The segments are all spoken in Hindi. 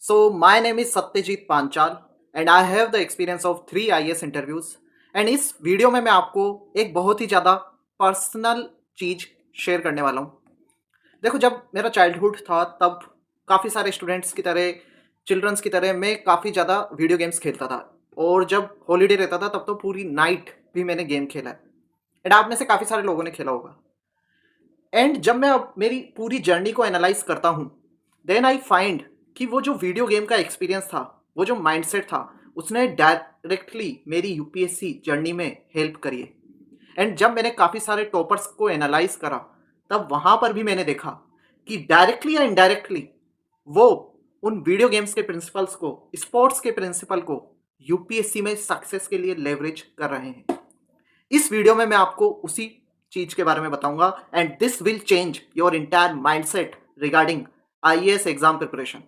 So, my name is Satyajit Panchal and I have the experience of 3 IAS interviews and इस वीडियो में मैं आपको एक बहुत ही ज़्यादा पर्सनल चीज़ शेयर करने वाला हूँ। देखो, जब मेरा चाइल्डहुड था तब काफ़ी सारे स्टूडेंट्स की तरह, चिल्ड्रंस की तरह मैं काफ़ी ज़्यादा वीडियो गेम्स खेलता था और जब हॉलीडे रहता था तब तो पूरी नाइट भी मैंने गेम खेला है एंड आप में से काफ़ी सारे लोगों ने खेला होगा। एंड जब मैं अब मेरी पूरी जर्नी को एनालाइज करता हूँ, देन आई फाइंड कि वो जो वीडियो गेम का एक्सपीरियंस था, वो जो माइंडसेट था, उसने डायरेक्टली मेरी यूपीएससी जर्नी में हेल्प करी है। एंड जब मैंने काफ़ी सारे टॉपर्स को एनालाइज करा, तब वहाँ पर भी मैंने देखा कि डायरेक्टली या इनडायरेक्टली वो उन वीडियो गेम्स के प्रिंसिपल्स को, स्पोर्ट्स के प्रिंसिपल को यूपीएससी में सक्सेस के लिए लेवरेज कर रहे हैं। इस वीडियो में मैं आपको उसी चीज के बारे में बताऊंगा and this will change your entire mindset regarding IAS exam preparation.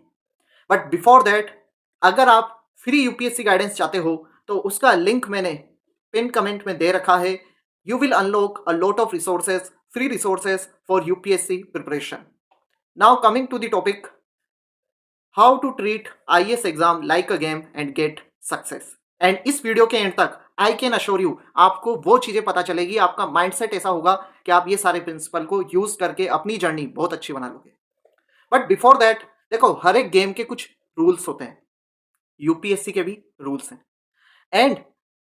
But before that, अगर आप फ्री यूपीएससी गाइडेंस चाहते हो तो उसका लिंक मैंने पिन कमेंट में दे रखा है। You will unlock a lot of resources, free resources for UPSC preparation. Now coming to the topic, how to treat IAS exam like a game and get success. And इस वीडियो के एंड तक आई कैन अश्योर यू, आपको वो चीजें पता चलेगी, आपका माइंडसेट ऐसा होगा कि आप ये सारे प्रिंसिपल को यूज करके अपनी जर्नी बहुत अच्छी बना लोगे। बट बिफोर दैट, देखो, हर एक गेम के कुछ रूल्स होते हैं, यूपीएससी के भी रूल्स हैं। एंड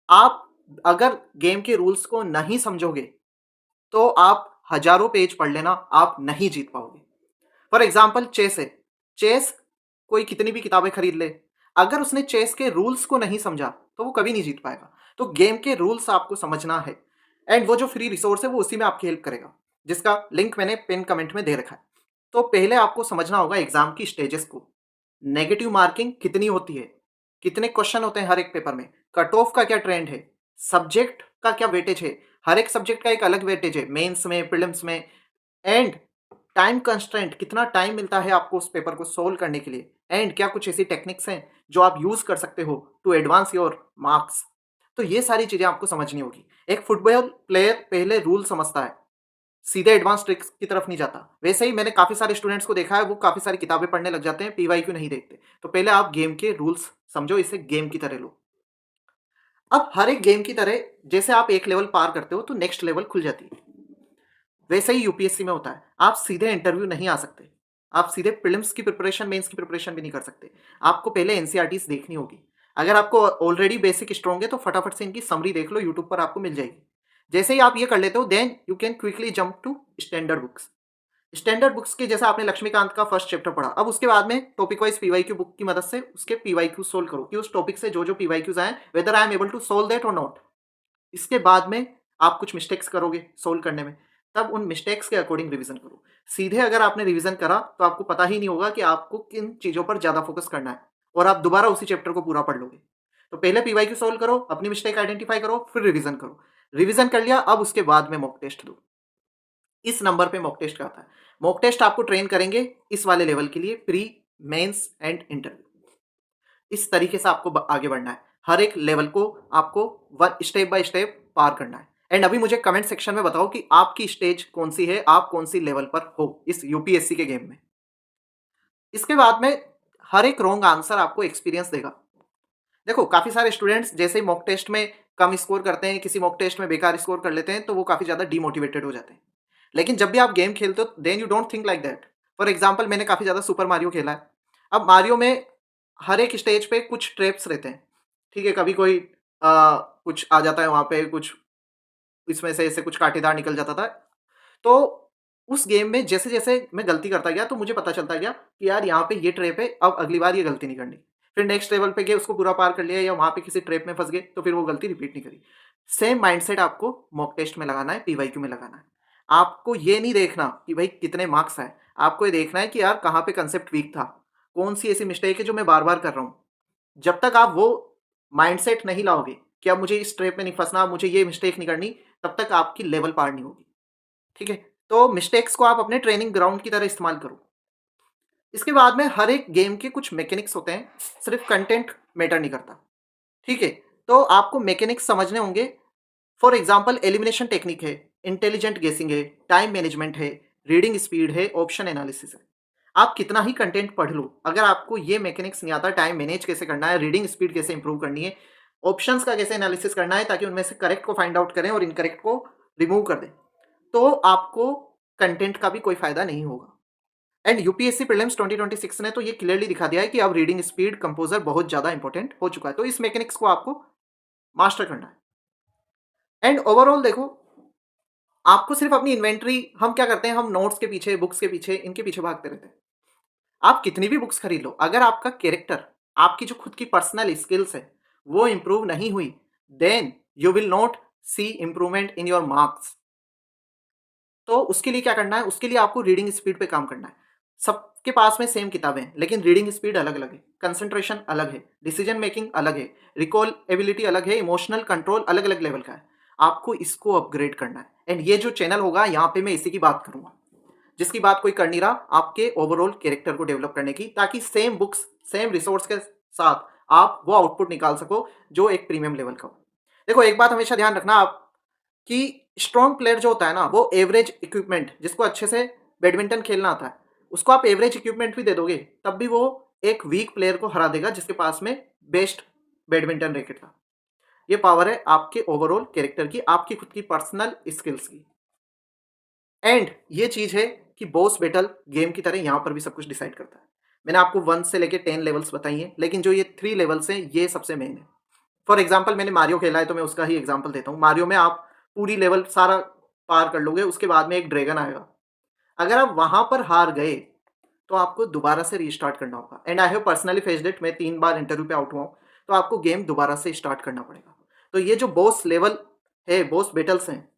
आप अगर गेम के रूल्स को नहीं समझोगे तो आप हजारों पेज पढ़ लेना, आप नहीं जीत पाओगे। फॉर एग्जाम्पल, चेस है। चेस कोई कितनी भी किताबें खरीद ले, अगर उसने चेस के रूल्स को नहीं समझा तो वो कभी नहीं जीत पाएगा। तो गेम के रूल्स आपको समझना है एंड वो जो फ्री रिसोर्स है वो उसी में आपकी हेल्प करेगा, जिसका लिंक मैंने पिन कमेंट में दे रखा है। तो पहले आपको समझना होगा एग्जाम की स्टेजेस को। नेगेटिव मार्किंग कितनी होती है, कितने क्वेश्चन होते हैं हर एक पेपर में, कट ऑफ का क्या ट्रेंड है, सब्जेक्ट का क्या वेटेज है, हर एक सब्जेक्ट का एक अलग वेटेज है, मेंस में, प्रीलिम्स में। एंड टाइम कंस्ट्रेंट, कितना टाइम मिलता है आपको उस पेपर को सोल्व करने के लिए, एंड क्या कुछ ऐसी टेक्निक्स हैं जो आप यूज कर सकते हो टू एडवांस योर मार्क्स। तो ये सारी चीजें आपको समझनी होगी। एक फुटबॉल प्लेयर पहले रूल समझता है, सीधे एडवांस ट्रिक्स की तरफ नहीं जाता। वैसे ही मैंने काफी सारे स्टूडेंट्स को देखा है, वो काफी सारी किताबें पढ़ने लग जाते हैं, पीवाईक्यू नहीं देखते। तो पहले आप गेम के रूल्स समझो, इसे गेम की तरह लो। अब हर एक गेम की तरह जैसे आप एक लेवल पार करते हो तो नेक्स्ट लेवल खुल जाती है, वैसे ही यूपीएससी में होता है। आप सीधे इंटरव्यू नहीं आ सकते, आप सीधे प्रीलिम्स की प्रिपरेशन, मेंस की प्रिपरेशन भी नहीं कर सकते। आपको पहले एनसीईआरटीज देखनी होगी। अगर आपको ऑलरेडी बेसिक स्ट्रॉन्ग है तो फटाफट से इनकी समरी देख लो, यूट्यूब पर आपको मिल जाएगी। जैसे ही आप ये कर लेते हो, then you can quickly jump to standard books. Standard books के जैसे आपने लक्ष्मीकांत का फर्स्ट चैप्टर पढ़ा, अब उसके बाद में टॉपिक वाइज पीवाईक्यू बुक की मदद से उसके पीवाईक्यू सोल्व करो कि उस टॉपिक से जो जो पीवाईक्यूज आए, whether I am able to solve that or not. इसके बाद में आप कुछ मिस्टेक्स करोगे सोल्व करने में, तब उन मिस्टेक्स के अकॉर्डिंग रिवीजन करो। सीधे अगर आपने रिवीजन करा तो आपको पता ही नहीं होगा कि आपको किन चीजों पर ज्यादा फोकस करना है और आप दोबारा उसी चैप्टर को पूरा पढ़ लोगे। तो पहले पीवाईक्यू सोल्व करो, अपनी मिस्टेक आइडेंटिफाई करो, फिर रिवीजन करो। रिवीजन कर लिया, अब उसके बाद में मॉक टेस्ट दो। इस नंबर पे मॉक टेस्ट का आता है। मॉक टेस्ट आपको ट्रेन करेंगे इस वाले लेवल के लिए, प्री, मेंस एंड इंटरव्यू। इस तरीके से आपको आगे बढ़ना है, हर एक लेवल को आपको वन स्टेप बाय स्टेप पार करना है। एंड अभी मुझे कमेंट सेक्शन में बताओ कि आपकी स्टेज कौन सी है, आप कौन सी लेवल पर हो इस यूपीएससी के गेम में। इसके बाद में हर एक रॉन्ग आंसर आपको एक्सपीरियंस देगा। देखो, काफी सारे स्टूडेंट्स जैसे ही मॉक टेस्ट में कम स्कोर करते हैं, किसी मॉक टेस्ट में बेकार स्कोर कर लेते हैं, तो वो काफी ज्यादा डिमोटिवेटेड हो जाते हैं। लेकिन जब भी आप गेम खेलते हो, then you don't think like that. For example, मैंने काफी ज्यादा सुपर मारियो खेला है। अब मारियो में हर एक स्टेज पे कुछ ट्रैप्स रहते हैं, ठीक है। कभी कोई कुछ आ जाता है वहां पे, कुछ इसमें से ऐसे कुछ कांटेदार निकल जाता था। तो उस गेम में जैसे जैसे मैं गलती करता गया तो मुझे पता चलता गया कि यार यहाँ पे ये ट्रैप है, अब अगली बार ये गलती नहीं करनी। फिर नेक्स्ट लेवल पे गए, उसको पूरा पार कर लिया, या वहां पे किसी ट्रैप में फंस गए तो फिर वो गलती रिपीट नहीं करी। सेम माइंडसेट आपको मॉक टेस्ट में लगाना है, पीवाईक्यू में लगाना है। आपको ये नहीं देखना कि भाई कितने मार्क्स आए, आपको ये देखना है कि यार कहाँ पे कंसेप्ट वीक था, कौन सी ऐसी मिस्टेक है जो मैं बार बार कर रहा हूँ। जब तक आप वो माइंडसेट नहीं लाओगे कि अब मुझे इस ट्रैप में नहीं फंसना, मुझे ये मिस्टेक नहीं करनी, तब तक आपकी लेवल पार नहीं होगी, ठीक है। तो मिस्टेक्स को आप अपने ट्रेनिंग ग्राउंड की तरह इस्तेमाल करो। इसके बाद में हर एक गेम के कुछ मैकेनिक्स होते हैं, सिर्फ कंटेंट मैटर नहीं करता, ठीक है। तो आपको मैकेनिक्स समझने होंगे। फॉर एग्जाम्पल, एलिमिनेशन टेक्निक है, इंटेलिजेंट गेसिंग है, टाइम मैनेजमेंट है, रीडिंग स्पीड है, ऑप्शन एनालिसिस है। आप कितना ही कंटेंट पढ़ लो, अगर आपको ये मैकेनिक्स नहीं आता, टाइम मैनेज कैसे करना है, रीडिंग स्पीड कैसे इंप्रूव करनी है, ऑप्शंस का कैसे एनालिसिस करना है ताकि उनमें से करेक्ट को फाइंड आउट करें और इनकरेक्ट को रिमूव कर दें, तो आपको कंटेंट का भी कोई फायदा नहीं होगा। एंड यूपीएससी प्रीलिम्स 2026 ने तो ये क्लियरली दिखा दिया है कि अब रीडिंग स्पीड कंपोजर बहुत ज्यादा इंपॉर्टेंट हो चुका है, तो इस मैकेनिक्स को आपको मास्टर करना है। एंड ओवरऑल देखो, आपको सिर्फ अपनी इन्वेंट्री, हम क्या करते हैं, हम नोट्स के पीछे, बुक्स के पीछे, इनके पीछे भागते रहते हैं। आप कितनी भी बुक्स खरीद लो, अगर आपका कैरेक्टर, आपकी जो खुद की पर्सनल स्किल्स है वो इंप्रूव नहीं हुई, then you will not see improvement in your marks. तो उसके लिए क्या करना है, उसके लिए आपको रीडिंग स्पीड पे काम करना है। सबके पास में सेम किताबें हैं, लेकिन रीडिंग स्पीड अलग अलग है, कंसंट्रेशन अलग है, डिसीजन मेकिंग अलग है, रिकॉल एबिलिटी अलग है, इमोशनल कंट्रोल अलग अलग लेवल का है। आपको इसको अपग्रेड करना है। एंड ये जो चैनल होगा, यहाँ पे मैं इसी की बात करूंगा, जिसकी बात कोई कर नहीं रहा, आपके ओवरऑल कैरेक्टर को डेवलप करने की, ताकि सेम बुक्स, सेम रिसोर्स के साथ आप वो आउटपुट निकाल सको जो एक प्रीमियम लेवल का हो। देखो, एक बात हमेशा ध्यान रखना आप, कि स्ट्रॉन्ग प्लेयर जो होता है ना, वो एवरेज इक्विपमेंट, जिसको अच्छे से बैडमिंटन खेलना आता है, उसको आप एवरेज इक्विपमेंट भी दे दोगे, तब भी वो एक वीक प्लेयर को हरा देगा जिसके पास में बेस्ट बैडमिंटन रैकेट था। ये पावर है आपके ओवरऑल कैरेक्टर की, आपकी खुद की पर्सनल स्किल्स की। एंड ये चीज है कि बॉस बैटल गेम की तरह यहाँ पर भी सब कुछ डिसाइड करता है। मैंने आपको 1 से लेके 10 लेवल्स बताई हैं, लेकिन जो ये 3 लेवल्स हैं ये सबसे मेन है। फॉर एग्जाम्पल, मैंने मारियो खेला है तो मैं उसका ही एग्जाम्पल देता हूँ। मारियो में आप पूरी लेवल सारा पार कर लोगे, उसके बाद में एक ड्रैगन आएगा। अगर आप वहां पर हार गए तो आपको दोबारा से रीस्टार्ट करना होगा। And I have personally faced it, मैं 3 बार इंटरव्यू पे आउट हुआ हूँ, तो आपको गेम दोबारा से स्टार्ट करना पड़ेगा। तो ये जो बॉस लेवल है, बॉस बैटल्स हैं,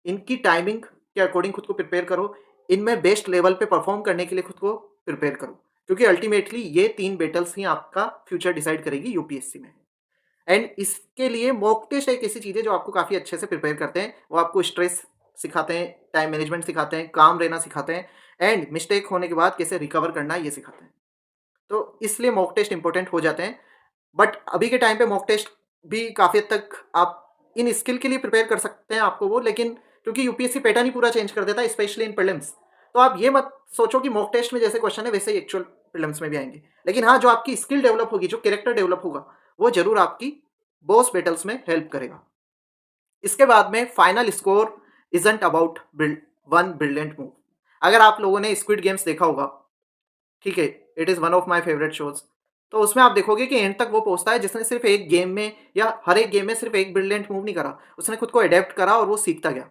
इनकी टाइमिंग के अकॉर्डिंग खुद को प्रिपेयर करो। इनमें बेस्ट लेवल पे परफॉर्म करने के लिए खुद को प्रिपेयर करो, क्योंकि अल्टीमेटली ये 3 बैटल्स ही आपका फ्यूचर डिसाइड करेगी यूपीएससी में। एंड इसके लिए मॉक टेस्ट एक ऐसी चीज़ है जो आपको काफ़ी अच्छे से प्रिपेयर करते हैं। वो आपको स्ट्रेस सिखाते हैं, टाइम मैनेजमेंट सिखाते हैं, काम रहना सिखाते हैं, एंड मिस्टेक होने के बाद कैसे रिकवर करना है ये सिखाते हैं। तो इसलिए मॉक टेस्ट इंपॉर्टेंट हो जाते हैं। बट अभी के टाइम पे मॉक टेस्ट भी काफ़ी हद तक आप इन स्किल के लिए प्रिपेयर कर सकते हैं आपको वो, लेकिन क्योंकि यूपीएससी पैटर्न ही पूरा चेंज कर देता है, स्पेशली इन प्रीलिम्स, तो आप ये मत सोचो कि मॉक टेस्ट में जैसे क्वेश्चन है वैसे ही एक्चुअल प्रीलिम्स में भी आएंगे। लेकिन हाँ, जो आपकी स्किल डेवलप होगी, जो कैरेक्टर डेवलप होगा, वो जरूर आपकी बॉस बैटल्स में हेल्प करेगा। इसके बाद में final score isn't about one brilliant move. अगर आप लोगों ने स्क्विड गेम्स देखा होगा, ठीक है, it is one of my favourite shows, तो उसमें आप देखोगे कि एंड तक वो पहुंचता है जिसने सिर्फ एक गेम में या हर एक गेम में सिर्फ एक ब्रिलियंट मूव नहीं करा, उसने खुद को अडेप्ट करा और वो सीखता गया।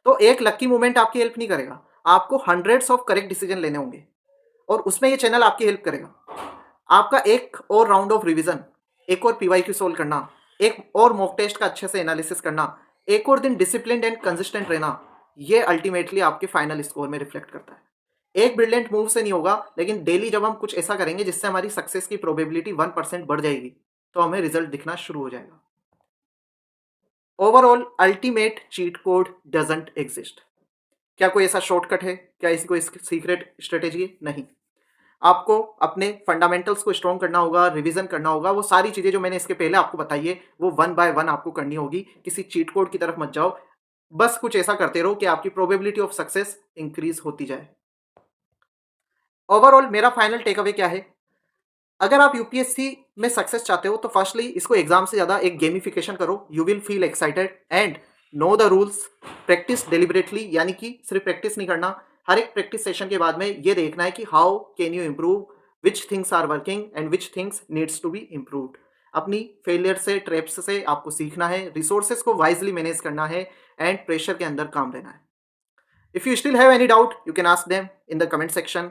तो एक लकी मूवमेंट आपकी हेल्प नहीं करेगा, आपको हंड्रेड्स ऑफ करेक्ट डिसीजन लेने होंगे, और उसमें ये चैनल आपकी हेल्प करेगा। आपका एक और राउंड ऑफ रिवीजन, एक और पीवाईक्यू सोल्व करना, एक और मॉक टेस्ट का अच्छे से एनालिसिस करना, एक और दिन डिसिप्लिन एंड कंसिस्टेंट रहना, ये अल्टीमेटली आपके फाइनल स्कोर में रिफ्लेक्ट करता है। एक ब्रिलियंट मूव से नहीं होगा, लेकिन डेली जब हम कुछ ऐसा करेंगे जिससे हमारी सक्सेस की प्रोबेबिलिटी 1% बढ़ जाएगी, तो हमें रिजल्ट दिखना शुरू हो जाएगा। Overall ultimate cheat code doesn't exist. क्या कोई ऐसा शॉर्टकट है? क्या ऐसी कोई सीक्रेट स्ट्रेटेजी है? नहीं। आपको अपने फंडामेंटल्स को स्ट्रॉन्ग करना होगा, रिवीजन करना होगा। वो सारी चीज़ें जो मैंने इसके पहले आपको बताई है, वो 1 बाय 1 आपको करनी होगी। किसी चीट कोड की तरफ मत जाओ, बस कुछ ऐसा करते रहो कि आपकी प्रोबेबिलिटी ऑफ सक्सेस इंक्रीज होती जाए। ओवरऑल मेरा फाइनल टेक अवे क्या है? अगर आप यूपीएससी में सक्सेस चाहते हो तो फर्स्टली इसको एग्जाम से ज़्यादा एक गेमिफिकेशन करो। You will feel excited and know the rules. Practice deliberately, यानी कि सिर्फ प्रैक्टिस नहीं करना, हर एक प्रैक्टिस सेशन के बाद में ये देखना है कि how can you improve, which things are working and which things needs to be improved. अपनी फेलियर से, ट्रैप्स से आपको सीखना है, रिसोर्सेज को वाइजली मैनेज करना है, एंड प्रेशर के अंदर काम रहना है। If you still have any doubt, you can ask them in the comment section.